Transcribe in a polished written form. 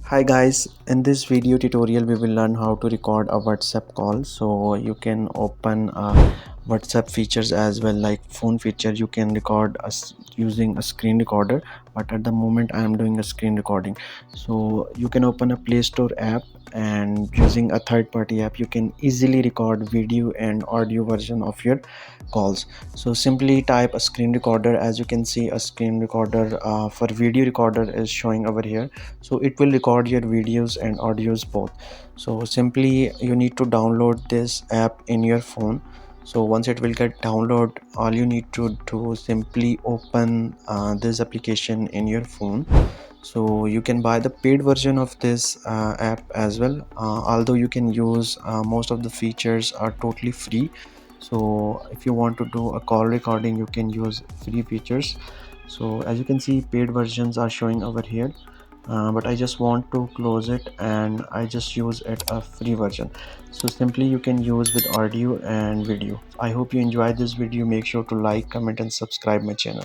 Hi guys, in this video tutorial we will learn how to record a WhatsApp call. So you can open WhatsApp features as well, like phone feature. You can record us using a screen recorder, but at the moment I am doing a screen recording. So you can open a Play Store app, and using a third-party app you can easily record video and audio version of your calls. So simply type a screen recorder. As you can see, a screen recorder for video recorder is showing over here, so it will record your videos and audios both. So simply you need to download this app in your phone. So once it will get download, all you need to do is simply open this application in your phone. So you can buy the paid version of this app as well, although you can use most of the features are totally free. So if you want to do a call recording, you can use free features. So as you can see, paid versions are showing over here, but I just want to close it and I just use it a free version. So simply you can use with audio and video. I hope you enjoyed this video. Make sure to like, comment and subscribe my channel.